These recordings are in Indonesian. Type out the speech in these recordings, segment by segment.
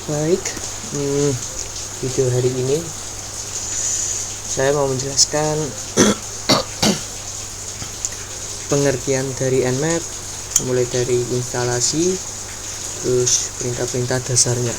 Baik, video hari ini saya mau menjelaskan pengertian dari Nmap, mulai dari instalasi, terus perintah-perintah dasarnya.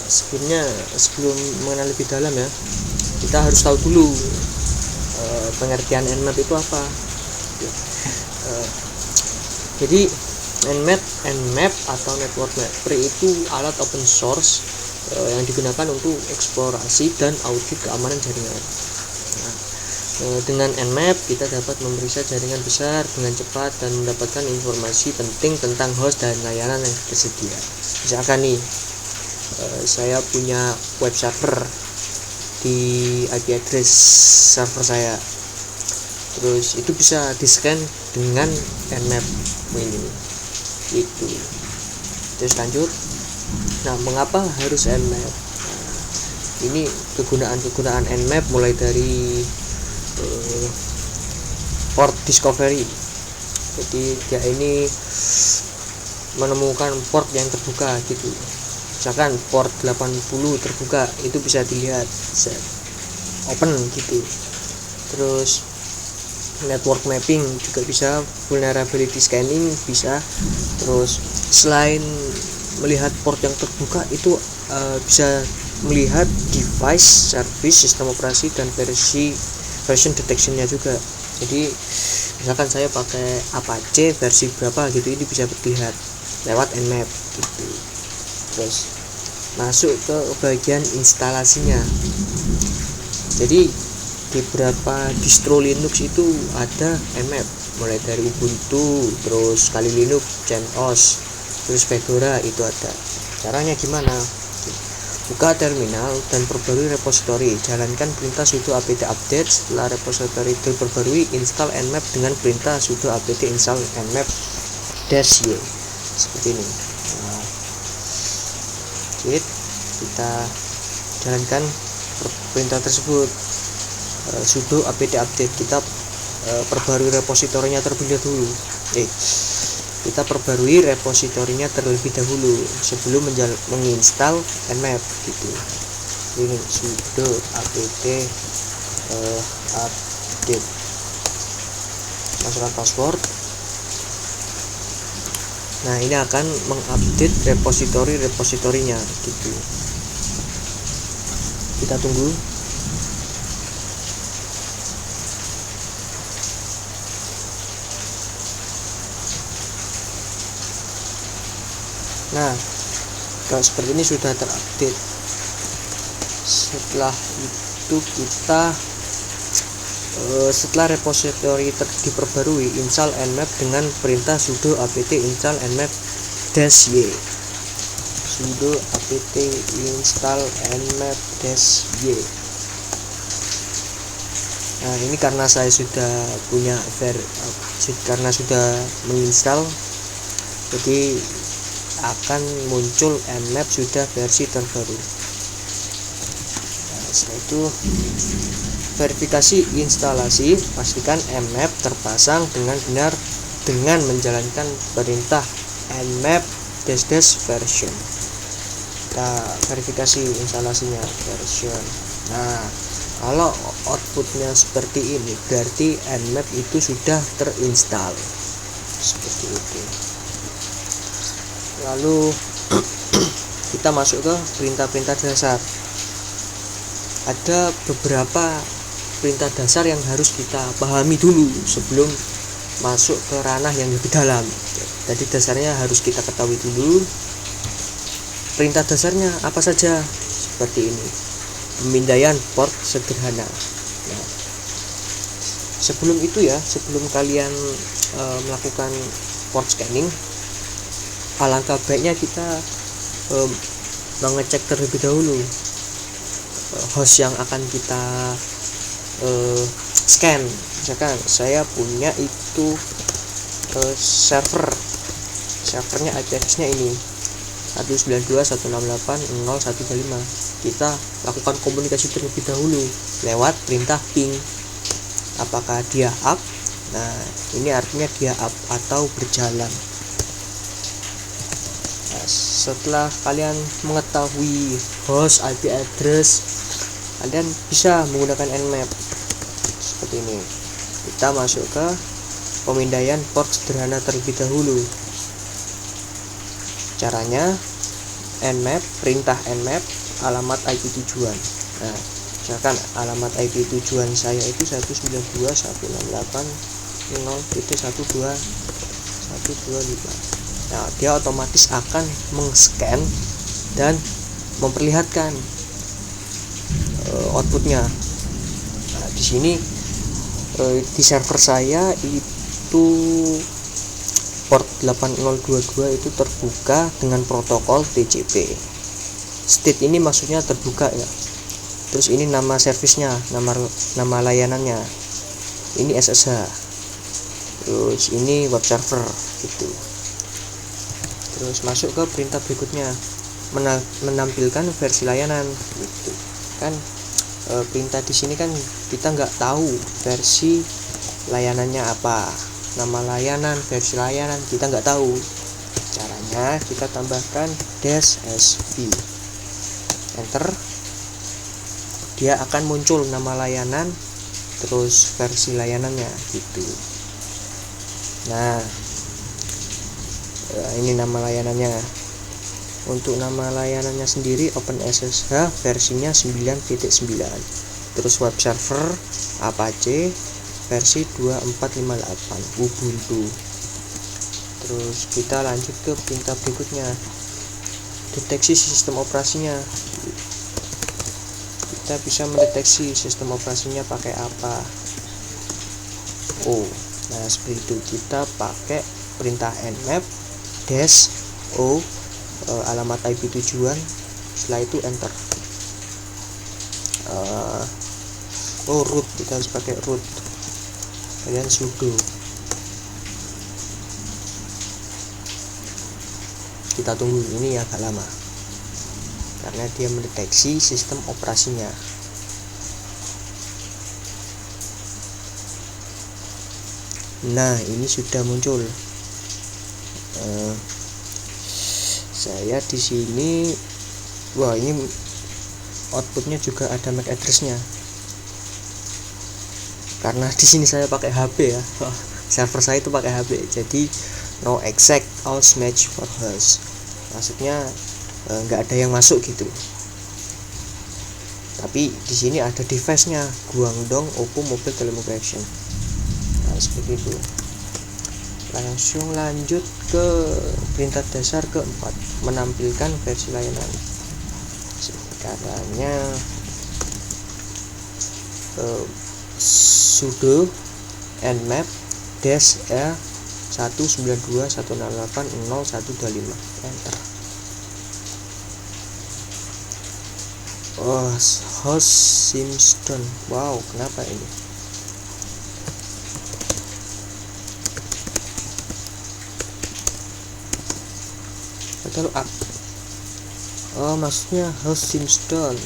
Sebelum mengenal lebih dalam ya, kita harus tahu dulu pengertian Nmap itu apa. Jadi Nmap atau Network Mapper itu alat open source yang digunakan untuk eksplorasi dan audit keamanan jaringan. Dengan Nmap kita dapat memeriksa jaringan besar dengan cepat dan mendapatkan informasi penting tentang host dan layanan yang tersedia. Misalkan nih, saya punya web server di IP address server saya, terus itu bisa di-scan dengan Nmap ini. Itu terus lanjut. Nah, mengapa harus Nmap? Ini kegunaan Nmap mulai dari port discovery. Jadi dia ini menemukan port yang terbuka gitu. Misalkan port 80 terbuka, itu bisa dilihat open gitu. Terus network mapping juga bisa, vulnerability scanning bisa. Terus selain melihat port yang terbuka, itu bisa melihat device, service, sistem operasi, dan version detectionnya juga. Jadi misalkan saya pakai Apache versi berapa gitu, ini bisa dilihat lewat Nmap gitu. Terus masuk ke bagian instalasinya. Jadi di beberapa distro Linux itu ada Nmap, mulai dari Ubuntu, terus Kali Linux, CentOS, terus Fedora itu ada. Caranya gimana? Buka terminal dan perbarui repository. Jalankan perintah sudo apt update. Setelah repository terperbarui, install Nmap dengan perintah sudo apt install nmap -y. Seperti ini. Kita jalankan perintah tersebut. Sudo apt update, kita perbarui repositorinya terlebih dahulu. Kita perbarui repositorinya terlebih dahulu sebelum menginstal Nmap gitu. Ini sudo apt update. Masukkan password. Nah, ini akan mengupdate repositorinya gitu. Kita tunggu. Nah, kalau seperti ini sudah terupdate. Setelah itu kita setelah repository diperbarui, install Nmap dengan perintah sudo apt install nmap -y. Sudo apt install nmap -y. Nah, ini karena saya sudah punya karena sudah menginstal, jadi akan muncul Nmap sudah versi terbaru. Nah, setelah itu verifikasi instalasi, pastikan Nmap terpasang dengan benar dengan menjalankan perintah nmap -version. Kita verifikasi instalasinya version. Nah, kalau outputnya seperti ini, berarti Nmap itu sudah terinstall. Seperti itu. Lalu kita masuk ke perintah-perintah dasar. Ada beberapa perintah dasar yang harus kita pahami dulu sebelum masuk ke ranah yang lebih dalam. Jadi dasarnya harus kita ketahui dulu. Perintah dasarnya apa saja? Seperti ini. Pemindaian port sederhana. Nah, sebelum kalian melakukan port scanning, alangkah baiknya kita mengecek terlebih dahulu host yang akan kita scan. Misalkan saya punya itu servernya IP address-nya ini 192.168.0.125. Kita lakukan komunikasi terlebih dahulu lewat perintah ping. Apakah dia up? Nah, ini artinya dia up atau berjalan. Nah, setelah kalian mengetahui host IP address, kalian bisa menggunakan Nmap seperti ini. Kita masuk ke pemindaian port sederhana terlebih dahulu. Caranya Nmap, perintah Nmap alamat IP tujuan. Nah, misalkan alamat IP tujuan saya itu 192.168.0.12125. Nah, dia otomatis akan mengscan dan memperlihatkan outputnya. Nah, di sini di server saya itu port 8022 itu terbuka dengan protokol TCP. State ini maksudnya terbuka ya. Terus ini nama servisnya, nama layanannya. Ini SSH. Terus ini web server gitu. Terus masuk ke perintah berikutnya, menampilkan versi layanan gitu. Kan perintah di sini kan kita nggak tahu versi layanannya apa, nama layanan, versi layanan kita nggak tahu. Caranya kita tambahkan -sv, enter, dia akan muncul nama layanan terus versi layanannya gitu. Nah, ini nama layanannya. Untuk nama layanannya sendiri OpenSSH versinya 9.9, terus web server Apache versi 2458 Ubuntu. Terus kita lanjut ke perintah berikutnya, deteksi sistem operasinya. Kita bisa mendeteksi sistem operasinya pakai apa. Nah seperti itu, kita pakai perintah nmap -o alamat IP tujuan, setelah itu enter. Root, kita harus pakai root, kalian sudo. Kita tunggu, ini agak lama karena dia mendeteksi sistem operasinya. Nah ini sudah muncul. Saya di sini, wah ini outputnya juga ada MAC addressnya. Karena di sini saya pakai HP ya, server saya itu pakai HP, jadi no exact host match for host. Maksudnya nggak ada yang masuk gitu. Tapi di sini ada device-nya, Guangdong Oppo Mobile Telecommunication. Nah seperti itu. Langsung lanjut ke perintah dasar keempat, menampilkan versi layanan. Caranya sudo nmap -e 192.168.0.125, enter. Host Simston. Wow, kenapa ini? Betul up. Maksudnya host Simston.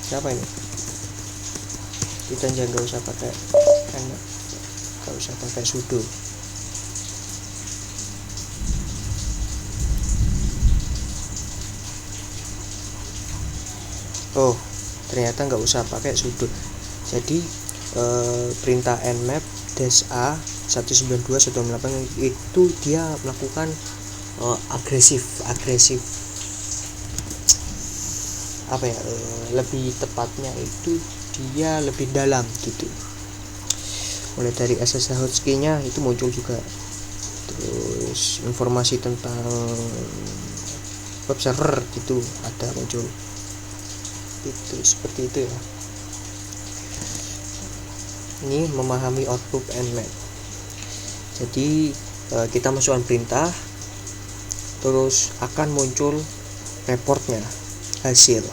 Siapa ini? Kita jangan nggak usah pakai enak, nggak usah pakai sudo. Ternyata nggak usah pakai sudo. Jadi perintah nmap -a 192.168 itu dia melakukan agresif apa ya, lebih tepatnya itu dia lebih dalam gitu. Mulai dari SSH hotkey-nya itu muncul juga, terus informasi tentang web server gitu ada muncul. Itu seperti itu ya. Ini memahami output nmap. Jadi kita masukkan perintah, terus akan muncul reportnya, hasil.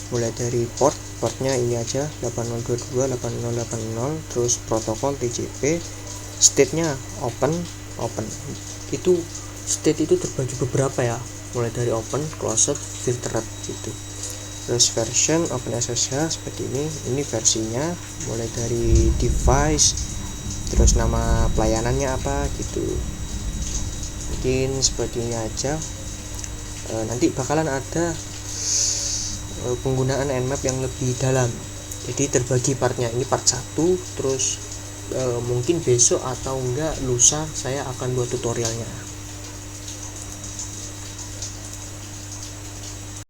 Mulai dari portnya ini aja 8022.8080, terus protokol TCP, state-nya open. Itu state itu terbagi beberapa ya, mulai dari open, closed, filtered gitu. Terus version OpenSSH seperti ini versinya, mulai dari device, terus nama pelayanannya apa gitu. Mungkin seperti ini aja. Nanti bakalan ada penggunaan Nmap yang lebih dalam, jadi terbagi partnya. Ini part 1, terus mungkin besok atau enggak lusa saya akan buat tutorialnya.